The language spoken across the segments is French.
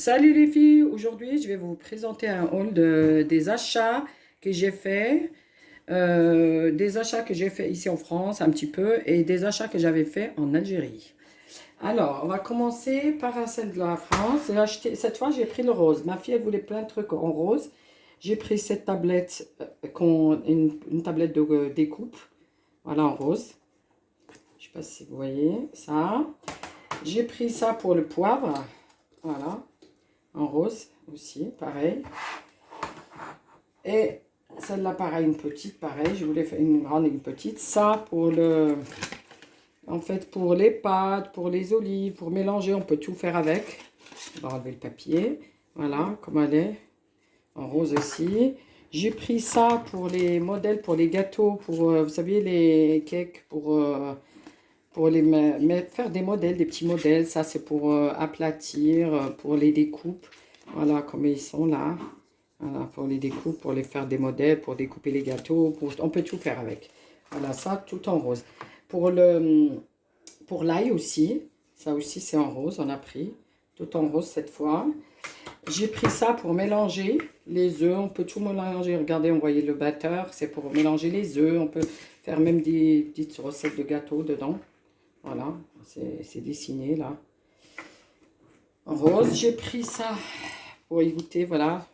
Salut les filles, aujourd'hui je vais vous présenter un haul des achats que j'ai fait, des achats que j'ai fait ici en France un petit peu et des achats que j'avais fait en Algérie. Alors, on va commencer par celle de la France. J'ai acheté, cette fois j'ai pris le rose. Ma fille elle voulait plein de trucs en rose. J'ai pris cette tablette, une tablette de découpe, voilà en rose. Je ne sais pas si vous voyez ça. J'ai pris ça pour le poivre, voilà. En rose aussi, pareil. Et celle-là, pareil, une petite, pareil. Je voulais faire une grande et une petite. Ça, pour le... En fait, pour les pâtes, pour les olives, pour mélanger, on peut tout faire avec. On va enlever le papier. Voilà, comme elle est. En rose aussi. J'ai pris ça pour les modèles, pour les gâteaux, pour, vous savez, les cakes, pour faire des modèles, des petits modèles. Ça, c'est pour aplatir, pour les découpes. Voilà, comme ils sont là. Voilà, pour les découpes, pour les faire des modèles, pour découper les gâteaux. On peut tout faire avec. Voilà, ça, tout en rose. Pour l'ail aussi. Ça aussi, c'est en rose. On a pris tout en rose cette fois. J'ai pris ça pour mélanger les œufs. On peut tout mélanger. Regardez, on voyait le batteur. C'est pour mélanger les œufs. On peut faire même des petites recettes de gâteaux dedans. Voilà, c'est dessiné là. En rose, j'ai pris ça pour y goûter, voilà.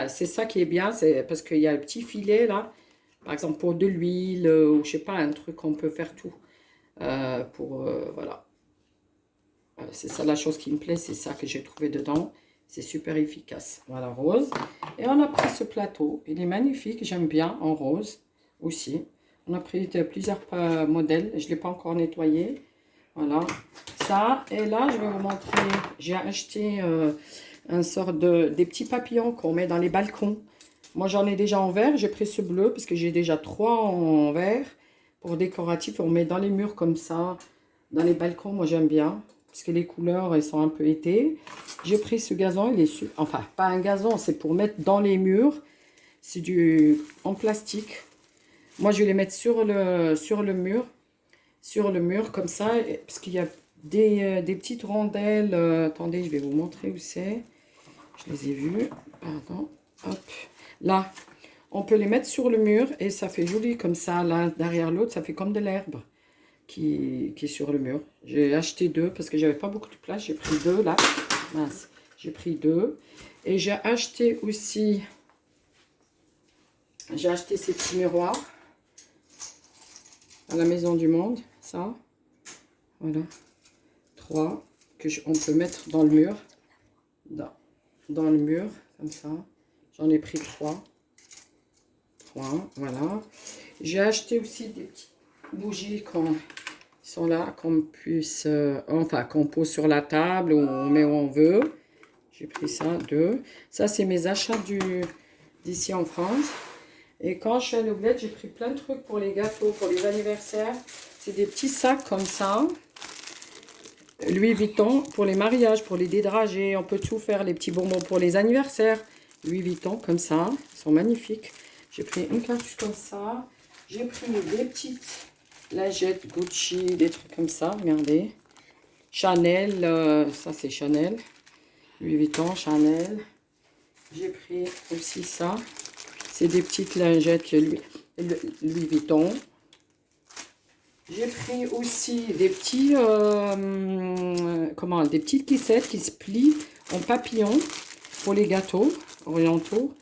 C'est ça qui est bien, c'est parce qu'il y a un petit filet là. Par exemple pour de l'huile ou je sais pas, un truc qu'on peut faire tout. Voilà. C'est ça la chose qui me plaît, c'est ça que j'ai trouvé dedans. C'est super efficace. Voilà, rose. Et on a pris ce plateau. Il est magnifique, j'aime bien en rose aussi. On a pris plusieurs modèles. Je ne l'ai pas encore nettoyé. Voilà. Ça. Et là, je vais vous montrer. J'ai acheté un sort des petits papillons qu'on met dans les balcons. Moi, j'en ai déjà en vert. J'ai pris ce bleu parce que j'ai déjà 3 en vert. Pour décoratif, on met dans les murs comme ça. Dans les balcons, moi, j'aime bien. Parce que les couleurs, elles sont un peu été. J'ai pris ce gazon. Il est enfin, pas un gazon, c'est pour mettre dans les murs. C'est en plastique. Moi, je vais les mettre sur le mur. Sur le mur, comme ça. Parce qu'il y a des petites rondelles. Attendez, je vais vous montrer où c'est. Je les ai vues. Pardon. Hop. Là, on peut les mettre sur le mur. Et ça fait joli comme ça. L'un derrière l'autre, ça fait comme de l'herbe qui est sur le mur. J'ai acheté 2 parce que j'avais pas beaucoup de place. J'ai pris 2 là. Mince. J'ai pris 2. Et j'ai acheté aussi... J'ai acheté ces petits miroirs à la Maison du Monde, ça, voilà, 3 que on peut mettre dans le mur, dans le mur, comme ça. J'en ai pris 3, voilà. J'ai acheté aussi des petites bougies qui sont là, qu'on puisse, enfin, qu'on pose sur la table ou on met où on veut. J'ai pris ça, 2. Ça, c'est mes achats d'ici en France. Et quand je suis à l'Oublette, j'ai pris plein de trucs pour les gâteaux, pour les anniversaires. C'est des petits sacs comme ça. Louis Vuitton pour les mariages, pour les dédragés. On peut tout faire, les petits bonbons pour les anniversaires. Louis Vuitton comme ça. Ils sont magnifiques. J'ai pris une cartouche comme ça. J'ai pris des petites lingettes Gucci, des trucs comme ça. Regardez. Chanel, ça c'est Chanel. Louis Vuitton, Chanel. J'ai pris aussi ça. C'est des petites lingettes Louis Vuitton. J'ai pris aussi des petits, des petites kissettes qui se plient en papillon pour les gâteaux orientaux,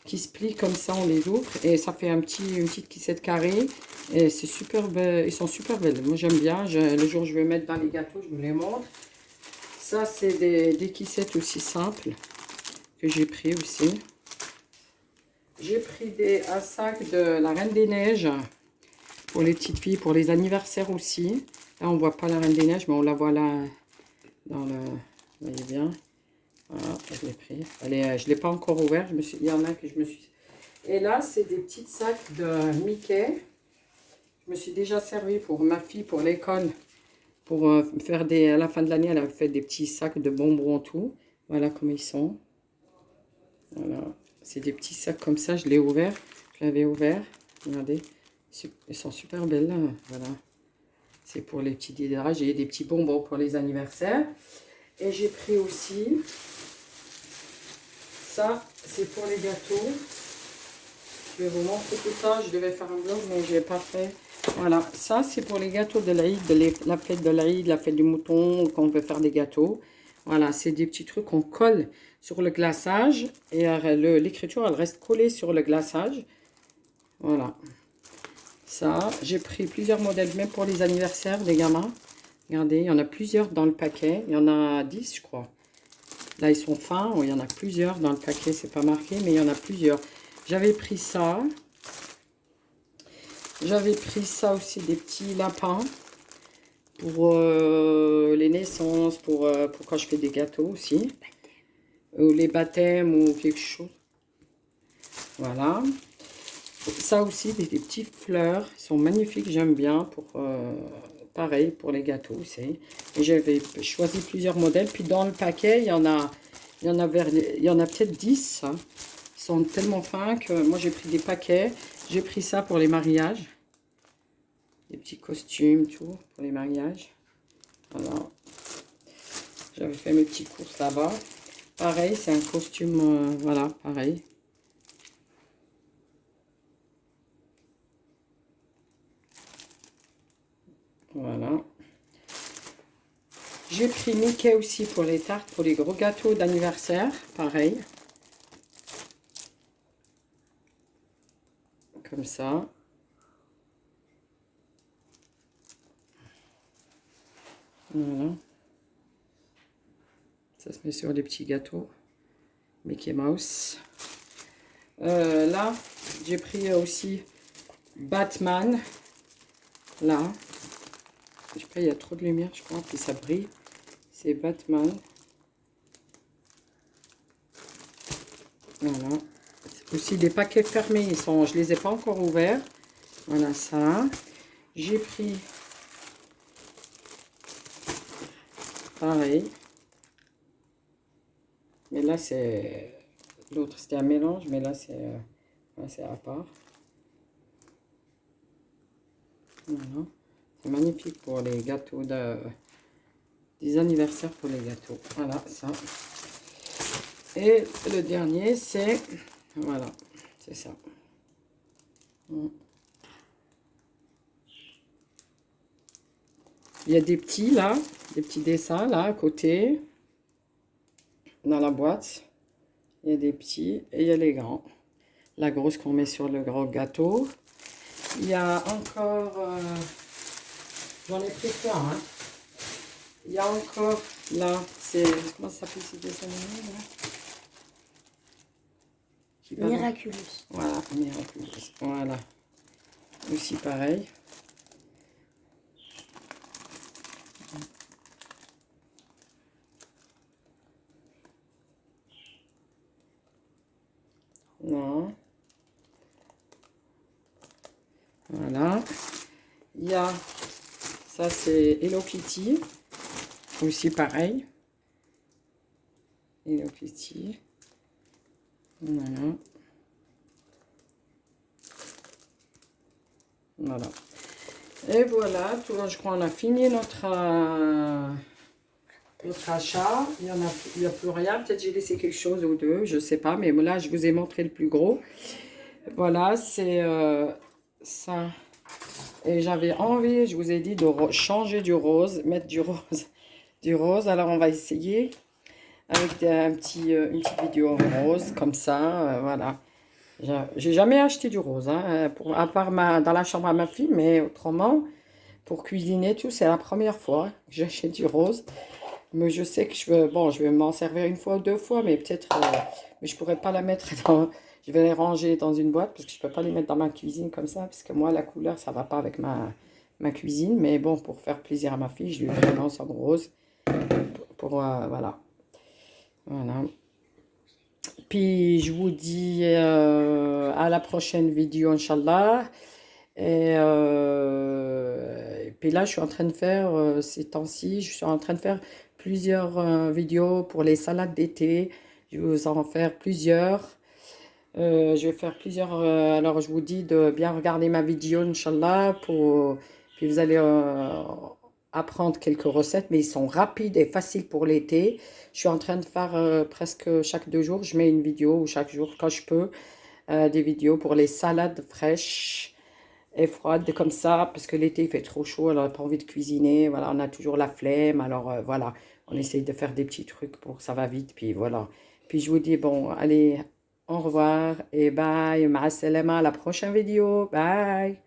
qui se plient comme ça, on les ouvre et ça fait une petite kissette carrée. Et c'est super belle, ils sont super belles. Moi j'aime bien. Le jour où je vais mettre dans les gâteaux, je vous les montre. Ça c'est des kissettes aussi simples que j'ai pris aussi. J'ai pris un sac de la Reine des Neiges pour les petites filles, pour les anniversaires aussi. Là, on ne voit pas la Reine des Neiges, mais on la voit là dans le... Vous voyez bien. Voilà, je l'ai pris. Allez, je ne l'ai pas encore ouvert. Il y en a que je me suis... Et là, c'est des petits sacs de Mickey. Je me suis déjà servi pour ma fille, pour l'école. Pour faire à la fin de l'année, elle a fait des petits sacs de bonbons tout. Voilà comme ils sont. Voilà. C'est des petits sacs comme ça, je l'ai ouvert. Je l'avais ouvert. Regardez. Ils sont super belles. Là. Voilà. C'est pour les petits dédrages. J'ai des petits bonbons pour les anniversaires. Et j'ai pris aussi, ça c'est pour les gâteaux. Je vais vous montrer tout ça. Je devais faire un vlog, mais je n'ai pas fait. Voilà, ça c'est pour les gâteaux de l'Aïd, la fête de l'Aïd, la fête du mouton, quand on veut faire des gâteaux. Voilà, c'est des petits trucs qu'on colle sur le glaçage. Et l'écriture, elle reste collée sur le glaçage. Voilà. Ça, j'ai pris plusieurs modèles, même pour les anniversaires des gamins. Regardez, il y en a plusieurs dans le paquet. Il y en a 10, je crois. Là, ils sont fins. Il y en a plusieurs dans le paquet. C'est pas marqué, mais il y en a plusieurs. J'avais pris ça. J'avais pris ça aussi, des petits lapins. Pour les naissances, pour quand je fais des gâteaux aussi. Ou les baptêmes ou quelque chose. Voilà. Ça aussi, des petites fleurs. Ils sont magnifiques, j'aime bien. Pour pareil, pour les gâteaux aussi. Et j'avais choisi plusieurs modèles. Puis dans le paquet, il y en a peut-être 10. Hein. Ils sont tellement fins que moi, j'ai pris des paquets. J'ai pris ça pour les mariages. Des petits costumes, tout, pour les mariages. Voilà. J'avais fait mes petites courses là-bas. Pareil, c'est un costume, voilà, pareil. Voilà. J'ai pris Mickey aussi pour les tartes, pour les gros gâteaux d'anniversaire. Pareil. Comme ça. Voilà. Ça se met sur les petits gâteaux. Mickey Mouse. Là, j'ai pris aussi Batman. Là. Je sais pas, il y a trop de lumière, je crois. Puis ça brille. C'est Batman. Voilà. Aussi des paquets fermés. Je les ai pas encore ouverts. Voilà ça. J'ai pris pareil. Mais là, c'est... L'autre, c'était un mélange. Mais là, c'est à part. Voilà. C'est magnifique pour les gâteaux des anniversaires pour les gâteaux. Voilà, ça. Et le dernier, c'est... Voilà, c'est ça. Il y a des petits, là. Des petits dessins, là, à côté. Dans la boîte. Il y a des petits et il y a les grands. La grosse qu'on met sur le gros gâteau. Il y a encore... J'en ai pris plein, hein. Il y a encore, là, c'est... Comment ça s'appelle ces dessins animés, là? Miraculous. Voilà, Miraculous. Voilà. Aussi pareil. Non. Voilà. Il y a... Ça, c'est Hello Kitty. Aussi pareil. Hello Kitty. Voilà. Voilà. Et voilà, tout, je crois qu'on a fini notre achat. Il n'y a plus rien. Peut-être j'ai laissé quelque chose ou deux, je ne sais pas. Mais là, je vous ai montré le plus gros. Voilà, c'est ça. Et j'avais envie, je vous ai dit, de changer du rose, mettre du rose. Du rose. Alors, on va essayer avec une petite vidéo en rose, comme ça. Voilà. J'ai jamais acheté du rose, hein, à part dans la chambre à ma fille, mais autrement, pour cuisiner tout, c'est la première fois que j'achète du rose. Mais je sais que je vais m'en servir une fois ou deux fois, mais peut-être, mais je pourrais pas la mettre dans, je vais les ranger dans une boîte, parce que je peux pas les mettre dans ma cuisine comme ça, parce que moi, la couleur, ça va pas avec ma cuisine, mais bon, pour faire plaisir à ma fille, je lui ai vraiment en rose, voilà. Voilà. Puis je vous dis à la prochaine vidéo, Inch'Allah. Et puis là, je suis en train de faire, ces temps-ci, je suis en train de faire plusieurs vidéos pour les salades d'été. Je vais vous en faire plusieurs. Je vais faire plusieurs. Alors, je vous dis de bien regarder ma vidéo, Inch'Allah. Puis vous allez apprendre quelques recettes, mais ils sont rapides et faciles pour l'été. Je suis en train de faire presque chaque 2 jours, je mets une vidéo ou chaque jour quand je peux, des vidéos pour les salades fraîches et froides comme ça, parce que l'été il fait trop chaud, alors on n'a pas envie de cuisiner, voilà, on a toujours la flemme, alors voilà, on essaye de faire des petits trucs pour que ça va vite, puis voilà. Puis je vous dis, bon, allez, au revoir et bye, ma salama, à la prochaine vidéo, bye.